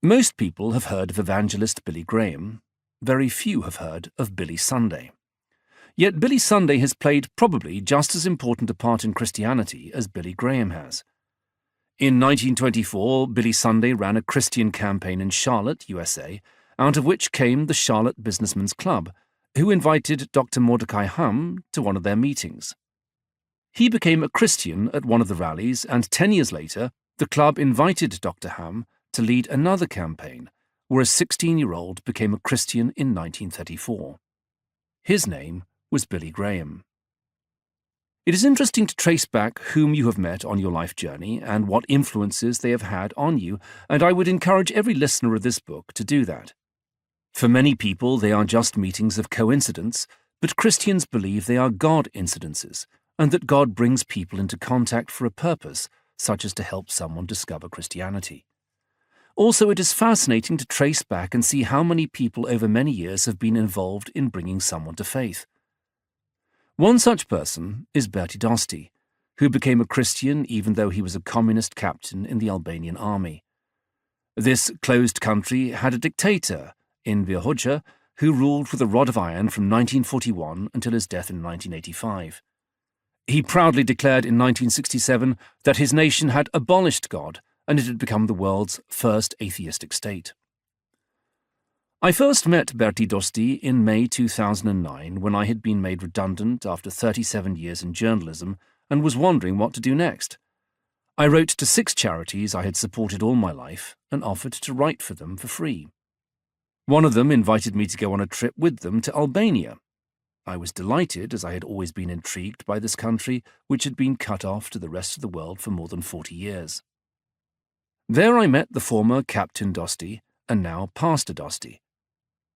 Most people have heard of evangelist Billy Graham. Very few have heard of Billy Sunday. Yet Billy Sunday has played probably just as important a part in Christianity as Billy Graham has. In 1924, Billy Sunday ran a Christian campaign in Charlotte, USA, out of which came the Charlotte Businessmen's Club, who invited Dr. Mordecai Ham to one of their meetings. He became a Christian at one of the rallies, and 10 years later, the club invited Dr. Ham to lead another campaign, where a 16-year-old became a Christian in 1934. His name was Billy Graham. It is interesting to trace back whom you have met on your life journey and what influences they have had on you, and I would encourage every listener of this book to do that. For many people, they are just meetings of coincidence, but Christians believe they are God incidences, and that God brings people into contact for a purpose, such as to help someone discover Christianity. Also, it is fascinating to trace back and see how many people over many years have been involved in bringing someone to faith. One such person is Berti Dosti, who became a Christian even though he was a communist captain in the Albanian army. This closed country had a dictator, Enver Hoxha, who ruled with a rod of iron from 1941 until his death in 1985. He proudly declared in 1967 that his nation had abolished God and it had become the world's first atheistic state. I first met Berti Dosti in May 2009 when I had been made redundant after 37 years in journalism and was wondering what to do next. I wrote to 6 charities I had supported all my life and offered to write for them for free. One of them invited me to go on a trip with them to Albania. I was delighted, as I had always been intrigued by this country, which had been cut off to the rest of the world for more than 40 years. There I met the former Captain Dosti and now Pastor Dosti.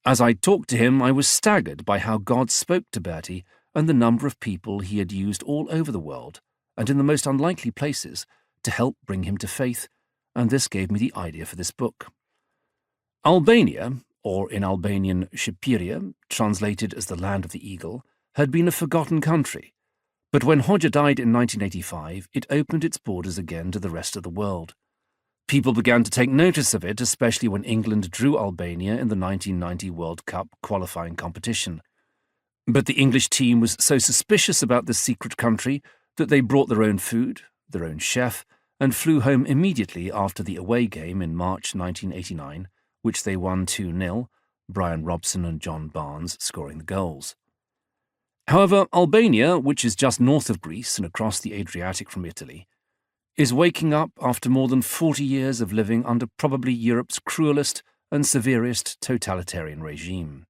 As I talked to him, I was staggered by how God spoke to Berti and the number of people he had used all over the world, and in the most unlikely places, to help bring him to faith, and this gave me the idea for this book. Albania, or in Albanian Shqiperia, translated as the land of the eagle, had been a forgotten country, but when Hoxha died in 1985, it opened its borders again to the rest of the world. People began to take notice of it, especially when England drew Albania in the 1990 World Cup qualifying competition. But the English team was so suspicious about this secret country that they brought their own food, their own chef, and flew home immediately after the away game in March 1989, which they won 2-0, Brian Robson and John Barnes scoring the goals. However, Albania, which is just north of Greece and across the Adriatic from Italy, is waking up after more than 40 years of living under probably Europe's cruelest and severest totalitarian regime.